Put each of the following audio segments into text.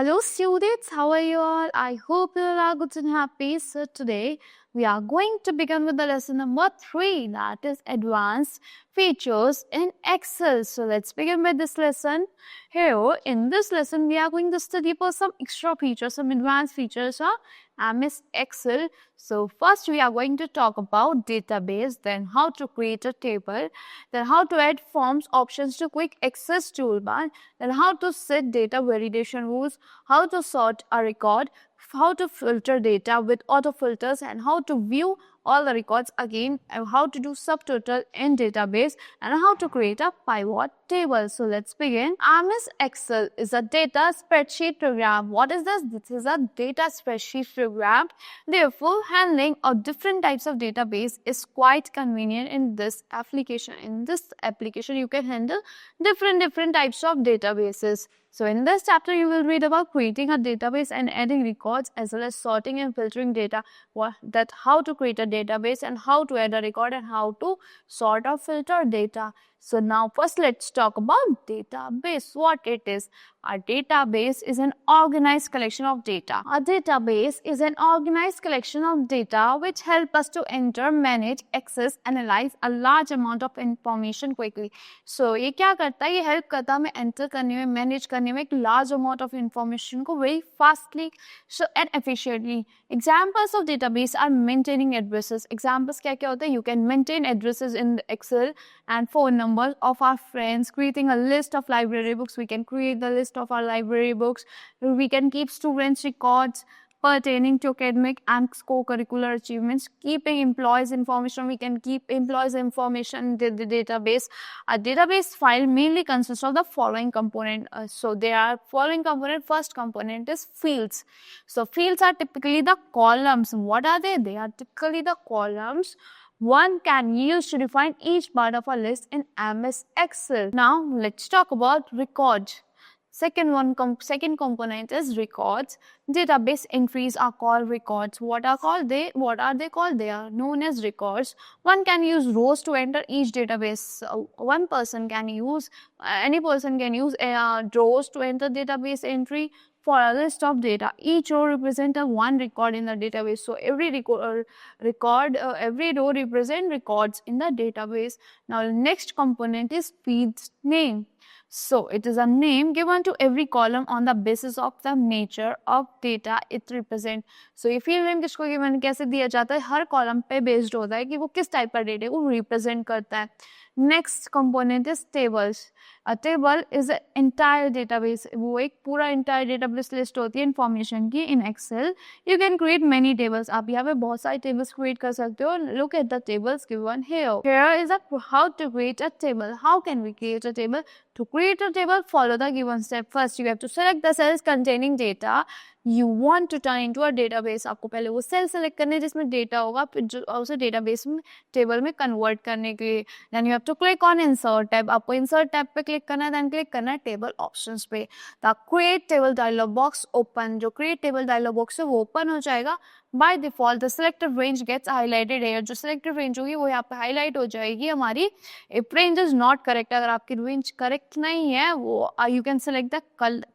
Hello students, how are you all? I hope you all are good and happy. So today we are going to begin with the lesson number 3, that is advanced features in Excel. So let's begin with this lesson. Here in this lesson we are going to study for some extra features, some advanced features of MS Excel. So first we are going to talk about database, then how to create a table, then how to add forms options to quick access toolbar, then how to set data validation rules, how to sort a record, how to filter data with auto filters, and how to view all the records again, and how to do subtotal in database, and how to create a pivot table. So let's begin. MS Excel is a data spreadsheet program. What is this? This is a data spreadsheet program. Therefore, handling of different types of database is quite convenient in this application. In this application, you can handle different types of databases. So in this chapter, you will read about creating a database and adding records, as well as sorting and filtering data, how to create a database and how to add a record and how to sort or filter data. So now first let's talk about database, what it is. A database is an organized collection of data. A database is an organized collection of data which help us to enter, manage, access, analyze a large amount of information quickly. So ये क्या करता है? ये help करता है हमें enter करने में, manage करने में एक large amount of information को very fastly and efficiently. Examples of database are maintaining addresses. Examples क्या क्या होते हैं? You can maintain addresses in Excel and phone numbers of our friends, creating a list of library books. We can create the list of our library books. We can keep students records pertaining to academic and co-curricular achievements. Keeping employees information, we can keep employees information in the database. A database file mainly consists of the following component. So there are following component. First component is fields. So fields are typically the columns. What are they? They are typically the columns one can use to define each part of a list in MS Excel. Now let's talk about records. Second component is records. Database entries are called records. What are they called? They are known as records. One can use rows to enter each database. Any person can use rows to enter database entry for a list of data. Each row represents one record in the database. So every every row represents records in the database. Now the next component is fields name. So it is a name given to every column on the basis of the nature of data it represents. So ये field name किसको given कैसे दिया जाता है? हर column पे based होता है कि वो किस type का data को represent करता है. Next component is tables. A table is an entire database. वो एक पूरा entire database list होती है information की in Excel. You can create many tables. आप यहाँ पे बहुत सारी tables create कर सकते हो. Look at the tables given here. Here is how to create a table. How can we create a table? To create a table, follow the given step. First, you have to select the cells containing data you want to turn into a database. आपको पहले वो cell select करने जिसमें data होगा, फिर जो उसे database में table में convert करने के लिए. Then you have to click on insert tab. आपको insert tab पे click करना है, then click करना है table options पे. The create table dialog box open. जो create table dialog box है वो open हो जाएगा. By default, the selected range gets highlighted here. जो selected range होगी वो यहाँ पे highlight हो जाएगी हमारी. If range is not correct, अगर आपकी range correct नहीं है, वो you can select the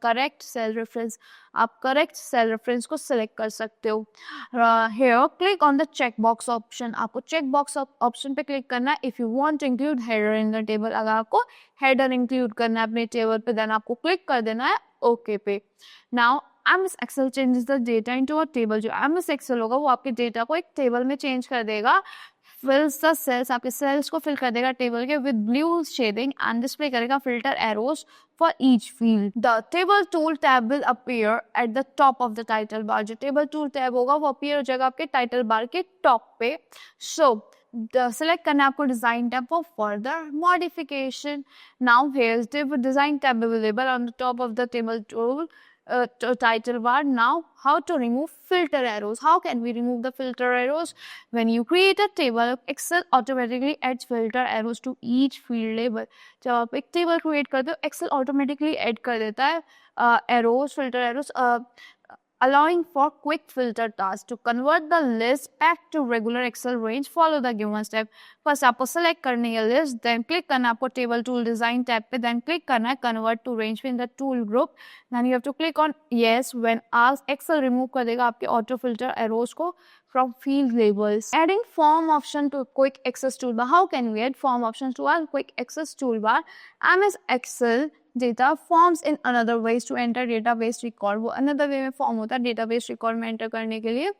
correct cell reference. आप correct cell reference को select कर सकते हो. Here, click on the checkbox option. आपको checkbox option पे click करना है. If you want to include header in the table, अगर आपको header include करना है अपने table पे, then आपको click कर देना है OK पे. Now MS Excel changes the data into a table. जो MS Excel होगा वो आपके data को एक table में change कर देगा. Fills the cells, आपके cells को fill कर देगा table के with blue shading and display करेगा filter arrows for each field. The table tool tab will appear at the top of the title bar. जो table tool tab होगा वो appear हो जाएगा आपके title bar के top पे. So select करना है आपको design tab for further modification. Now here's the design tab available on the top of the table tool title bar. Now how to remove filter arrows. How can we remove the filter arrows? When you create a table, Excel automatically adds filter arrows to each field label. जब आप एक table create करते हो, Excel automatically add कर देता है arrows, filter arrows allowing for quick filter tasks. To convert the list back to regular Excel range, follow the given step. First आपको select करनी है list, then click करना है आपको table tool design tab पे, then click करना है convert to range in the tool group. Then you have to click on yes when asked. Excel remove कर देगा आपके auto filter arrows को from field labels. Adding form option to quick access toolbar. How can we add form options to our quick access toolbar? MS Excel data forms in another ways to enter database record. वो another way में form होता है database record में enter करने के लिए.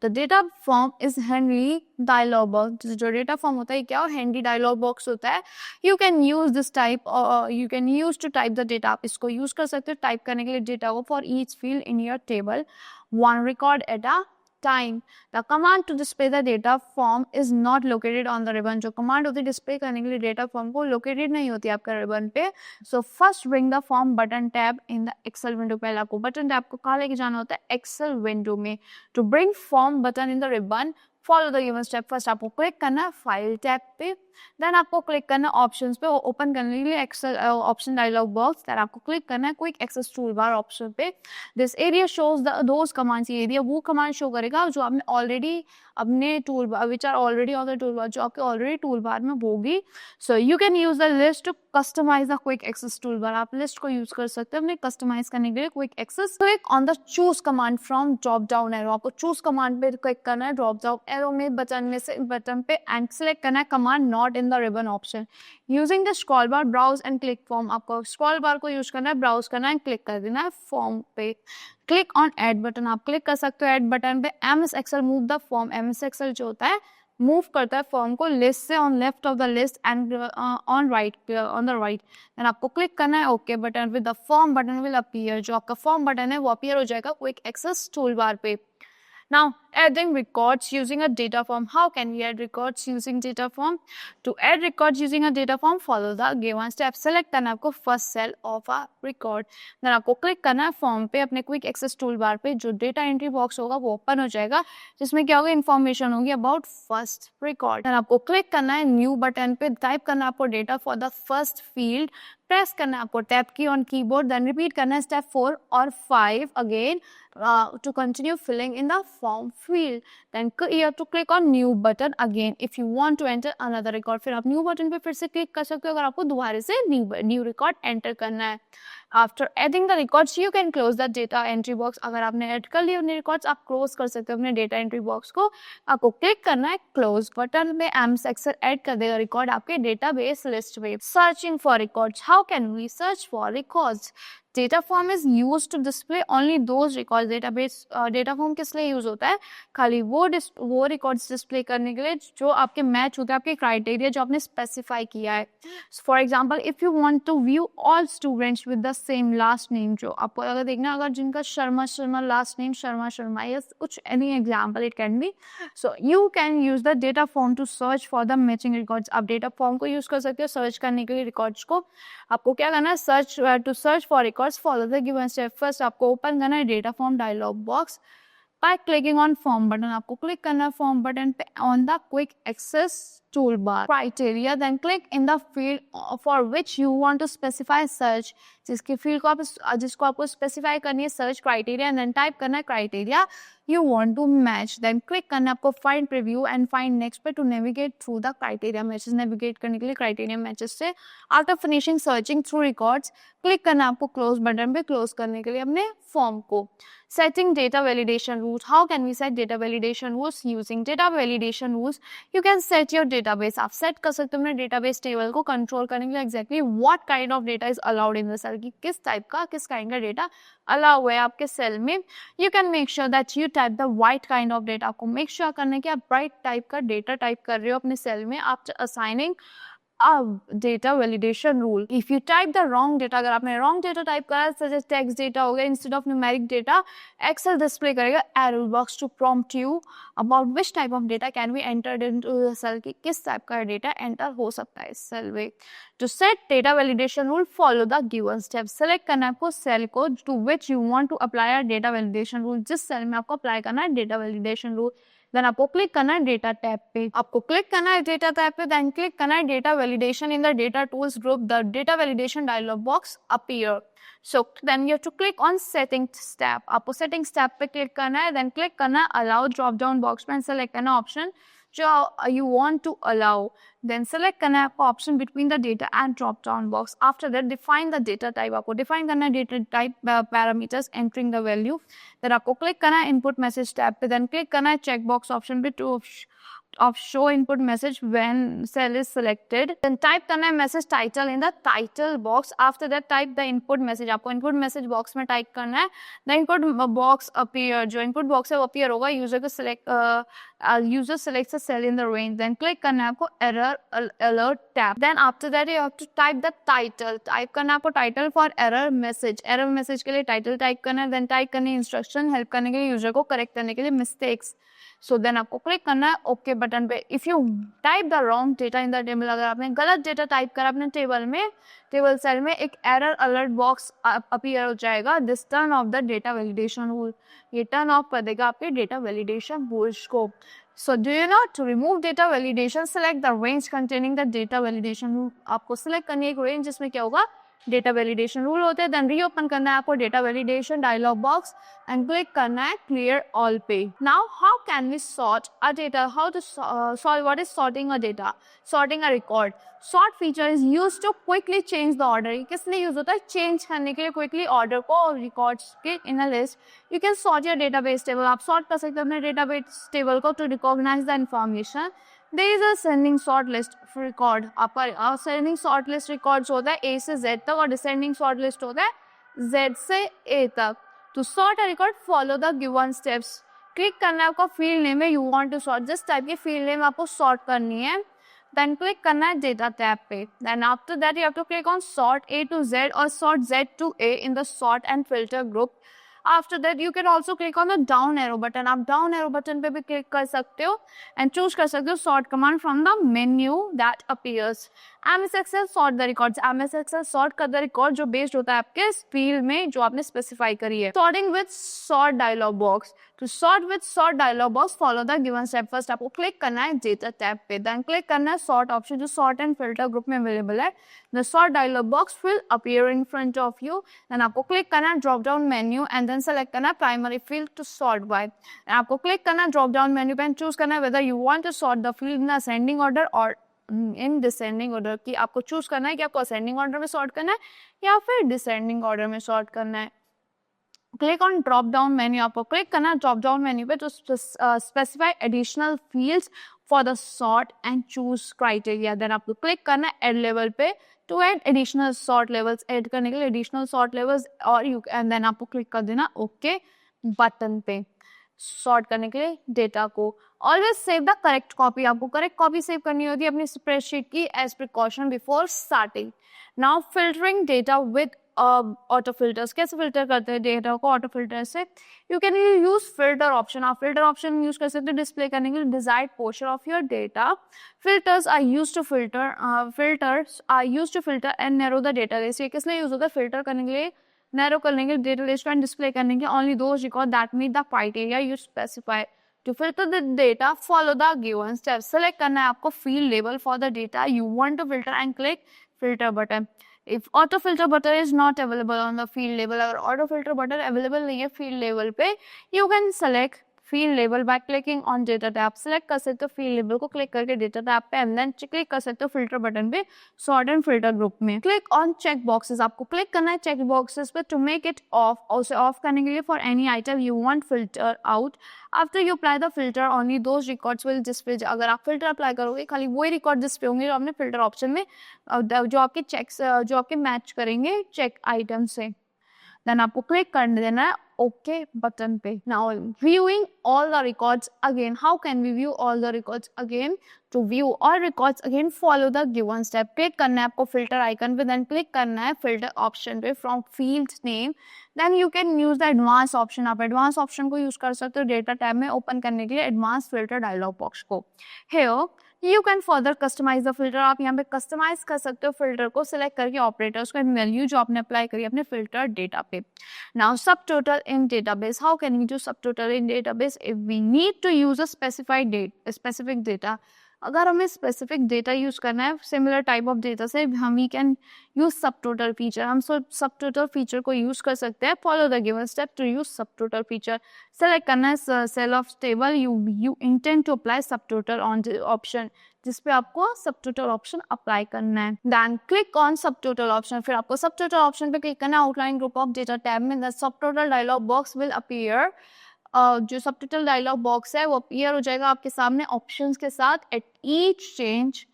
The data form is handy dialog box. जो data form होता है क्या? handy dialog box होता है. You can use this type or you can use to type the data. आप इसको use कर सकते हो type करने के लिए data को for each field in your table. One record at a time. The command to display the data form is not located on the ribbon. जो command होती है display करने के लिए data form को located नहीं होती आपका ribbon पे. So first bring the form button tab in the Excel window. पहले आपको button tab को कहाँ लेके जाना होता है? Excel window में. To bring form button in the ribbon, follow the given step. First आपको click करना है file tab पे, then आपको click करना है options पे, open करने के लिए Excel option dialog box, then आपको click करना है quick access toolbar option पे. This area shows those commands. ये area वो command show करेगा जो आपने already अपने toolbar, which are already on the toolbar, जो आपके already toolbar में होगी. So you can use the list to customize the quick access toolbar. आप list को use कर सकते हैं अपने customize करने के लिए quick access. Click on the choose command from drop down arrow. आपको choose command पे click करना है drop down arrow में button में से button पे and select करना है command not in the ribbon option. Using the scroll bar, browse and click form. आपको scroll bar को use करना है, browse करना है, click कर देना है form पे. Click on add button. आप click कर सकते हो add button पे. MS Excel move the form. MS Excel जो होता है मूव करता है फॉर्म को लिस्ट से on left of the list and on the right. Then आपको क्लिक करना है okay button with the form button will appear. जो आपका फॉर्म बटन है वो अपीयर हो जाएगा क्विक एक्सेस टूल बार पे. Now, adding records using a data form. How can we add records using data form? To add records using a data form, follow the given steps. Select करना है आपको first cell of a record. Then आपको click करना है form पे, अपने quick access toolbar पे जो data entry box होगा वो open हो जाएगा, जिसमें क्या होगा information होगी about first record. Then आपको click करना है new button पे, type करना है आपको data for the first field. Press करना है आपको टैब की ऑन कीबोर्ड, देन रिपीट करना है स्टेप 4 और 5 again to continue filling in the form field. Then you have to click on new button again if you want to enter another record. फिर आप new button पे फिर से click कर सकते हो अगर आपको दोबारा से new record enter करना है. After adding the records, you can close the data entry box. अगर आपने ऐड कर लिए अपने records, आप close कर सकते हो अपने data entry box को. आपको click करना है close button में. MS Excel ऐड कर देगा record आपके database list में. Searching for records. How can we search for records? Data form is used to display only those records. Database data form किस लिए यूज होता है? खाली वो records display करने के लिए जो आपके मैच होते हैं आपके criteria जो आपने specify किया है. For example, if you want to view all students with the same last name, जो आपको अगर देखना अगर जिनका Sharma last name Sharma yes कुछ any example it can be. So you can use the data form to search for the matching records. आप data form को use कर सकते हो search करने के लिए records को. आपको क्या करना है to search for records, follow the given step. First आपको open करना है data form dialog box by clicking on form button. आपको click करना है form button पे on the quick access toolbar. Criteria, then click in the field for which you want to specify search. जिसकी field को जिसको आपको specify करनी है search criteria, and then type करना है criteria you want to match. Then click करना है आपको find preview and find next पे to navigate through the criteria matches. Navigate करने के लिए criteria matches से after finishing searching through records, click करना है आपको close button पे close करने के लिए अपने form को. Setting data validation rules. How can we set data validation rules? Using data validation rules, you can set your database. आप set कर सकते हो अपने database table को control करने के लिए exactly what kind of data is allowed in the cell. कि किस type का किस kind का data allow है आपके cell में. You can make sure that you type the right kind of data. आपको make sure करना है कि आप right type का data type कर रहे हो अपने cell में after assigning a data validation rule. If you type the wrong data, अगर आपने wrong data type करा such as text data हो गया instead of numeric data, Excel display करेगा error box to prompt you about which type of data can be entered into the cell. कि किस type का data enter हो सकता है इस cell में. To set data validation rule, follow the given steps. Select करना है आपको cell को to which you want to apply a data validation rule. जिस cell में आपको apply करना है data validation rule. देन आपको क्लिक करना है डेटा टैब पे। आपको क्लिक करना है डेटा टैब पे, देन क्लिक करना है data validation in the data tools group. The data validation dialog box appear. So then you have to click on settings tab. आपको settings tab पे click करना है, then click करना है allow drop down box में select करना option जो you want to allow. Then select करना है आपको option between the data and drop down box. After that define the data type. आपको define करना है data type parameters entering the value. Then आपको click करना है input message tab पे, then click करना है checkbox option पे to of show input message when cell is selected. Then type करना है message title in the title box. After that type the input message. आपको input message box में type करना है. The input box appear. जो input box है वो appear होगा. User को select user selects a cell in the range. Then click करना है आपको error alert tab. Then after that you have to type the title. Type करना है आपको title for error message. Error message के लिए title type करना है. Then type करनी है instruction help करने के लिए user को correct करने के लिए mistakes. So then आपको क्लिक करना है ओके बटन पे. If you type the wrong data in the table, अगर आपने गलत डेटा टाइप करा अपने टेबल में, टेबल सेल में, एक एरर अलर्ट बॉक्स अपीयर हो जाएगा. This turn off the data validation rule. ये टर्न ऑफ कर देगा आपके डेटा वैलिडेशन रूल्स को. So do you know to remove data validation select the range containing the data validation rule. आपको select करनी है एक range जिसमें क्या होगा डेटा वैलिडेशन रूल होते हैं. देन रीओपन करना है आपको data validation dialog box and click करना है क्लियर ऑल पे. Now how can we sort a data, how to solve what is sorting a data, sorting a record. Sort feature is used to quickly change the order. ये किस लिए use होता है, change करने के लिए quickly order को और रिकॉर्ड्स के in a list. You can sort your database table. आप सॉर्ट कर सकते हो अपने डेटाबेस टेबल को to recognise the information. There is a ascending sort list for record. आपका ascending sort list records होता है A से Z तक और descending sort list होता है Z से A तक. To sort a record, follow the given steps. Click करना है आपका field name में you want to sort. जिस type की field name आपको sort करनी है. Then click करना है data tab पे. Then after that you have to click on sort A to Z or sort Z to A in the sort and filter group. After that you can also click on the down arrow button. आप down arrow button पे भी click कर सकते हो and choose कर सकते हो sort command from the menu that appears. MS Excel sort the records. MS Excel sort कर the record जो based होता है आपके field में जो आपने specify करी है. Sorting with sort dialog box. To sort with sort dialog box follow the given step. First आपको click करना है data tab पे. Then click करना है sort option जो sort and filter group में available है. The sort dialog box will appear in front of you. Then आपको click करना है drop down menu and then select करना है primary field to sort by. आपको click करना है drop down menu पे and choose करना है whether you want to sort the field in ascending order or in descending order. कि आपको choose करना है कि आपको ascending order में sort करना है या फिर descending order में sort करना है. Click on drop down menu. आपको click करना है drop down menu पे to specify additional fields for the sort and choose criteria. Then आपको click करना है add level पे to add additional sort levels. add करने के लिए additional sort levels और you and then आपको click कर देना OK बटन पे sort करने के लिए डेटा को. Always save the correct copy. आपको correct copy save करनी होती है अपनी spreadsheet की as precaution before starting. Now filtering data with auto filters. कैसे फिल्टर करते हैं डेटा को ऑटो फिल्टर से. You can use filter option. आप फिल्टर ऑप्शन यूज कर सकते हो डिस्प्ले करने के लिए desired portion of your data. Filters are used to filter and narrow the data list. ये किस लिए यूज होता है, फिल्टर करने के लिए, नैरो करने के लिए डेटा लिस्ट एंड डिस्प्ले करने के लिए only those record that meet the criteria you specify. To filter the data, follow the given steps. Select करना है आपको field label for the data you want to filter and click filter button. If auto filter button is not available on the field label, अगर auto filter button available नहीं है field label पे, you can select field label by clicking on data tab. Select कर सकते हो field label को click करके data tab पे and then click कर सकते हो filter button पे sort and filter group में. Click on check boxes. आपको click करना है check boxes पे to make it off. उसे off करने के लिए for any item you want filter out. After you apply the filter, only those records will display. अगर आप filter apply करोगे खाली वही record display होंगे जो आपने filter option में जो आपके checks जो आपके match करेंगे check item से. Then आपको click कर देना है OK button पे. Now viewing all the records again. How can we view all the records again? To view all records again, follow the given step. Click करना है आपको filter icon पे, then click करना है filter option पे from field name. Then you can use the advanced option. आप advanced option को use कर सकते हो data tab में open करने के लिए advanced filter dialog box को. Here you can further customize the filter, आप यहाँ पे कस्टमाइज कर सकते हो फिल्टर को सिलेक्ट करके ऑपरेटर्स का वैल्यू जो आपने अप्लाई करी अपने फिल्टर डेटा पे. Now subtotal in database, how can we do subtotal in database? If we need to use a specific data, अगर हमें स्पेसिफिक डेटा यूज करना है सिमिलर टाइप ऑफ डेटा से, हम we can use subtotal feature. हम subtotal feature को use कर सकते हैं. Follow the given step to use subtotal feature. Select करना है cell of table, you intend to apply subtotal on option, जिसपे आपको subtotal option apply करना है. Then click on subtotal option, फिर आपको subtotal option पे click करना है. Outline group of data tab में the subtotal dialog box will appear. जो सब टोटल डायलॉग बॉक्स है वो अपीयर हो जाएगा आपके सामने ऑप्शंस के साथ. At each change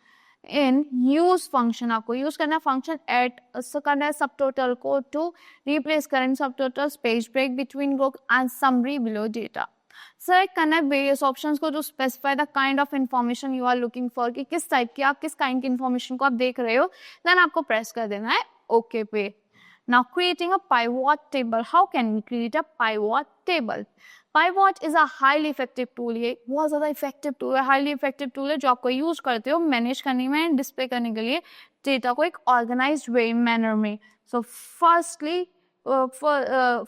in use function, आपको यूज करना है फंक्शन एट, करना है सब टोटल को to replace current subtotal, page break between group and summary below data. Select करना है वेरियस ऑप्शंस को जो specify the kind of information you are looking for, कि किस टाइप की आप किस काइंड की इन्फॉर्मेशन को आप देख रहे हो. देन आपको प्रेस कर देना है ओके पे. Now creating a pivot table. How can we create a pivot table? Pivot is a highly effective tool. ये बहुत ज़्यादा effective tool है, highly effective tool है जो आपको use करते हो manage करने में, display करने के लिए data को एक organized way manner में. So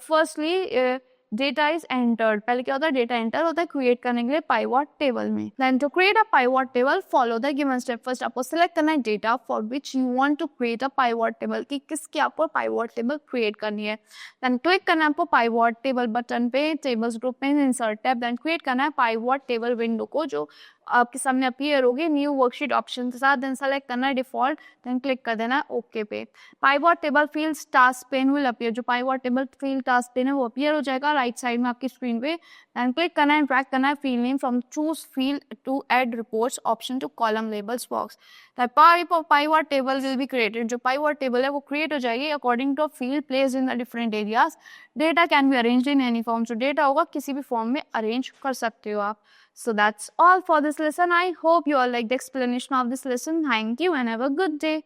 firstly data is entered. पहले क्या होता है, डेटा एंटर होता है क्रिएट करने के लिए पाइवॉट टेबल में. Then to create a pivot table follow the given step. First आपको सिलेक्ट करना है data for which you want to create a pivot table, कि किसकी आपको पाइवॉट टेबल क्रिएट करनी है. देन क्लिक करना है आपको पाइवॉट टेबल बटन पे, टेबल्स ग्रुप में इंसर्ट टैब. देन क्रिएट करना है पाइवॉट टेबल विंडो को जो आपके सामने अपीयर होगी न्यू वर्कशीट ऑप्शन के साथ. देन सेलेक्ट करना है डिफॉल्ट, देन क्लिक कर देना है ओके पे. Pivot table field task pane will appear, जो pivot table field task pane है वो अपीयर हो जाएगा राइट साइड में आपकी स्क्रीन पे. देन क्लिक करना है ड्रैग करना है field name from choose field to add reports option to column labels box. Pivot table will be created, जो पाइवॉट टेबल है वो क्रिएट हो जाएगी according to field place in the different areas. Data can be arranged in any form, जो data होगा किसी भी form में अरेंज कर सकते हो आप. So that's all for this lesson. I hope you all like the explanation of this lesson. Thank you and have a good day.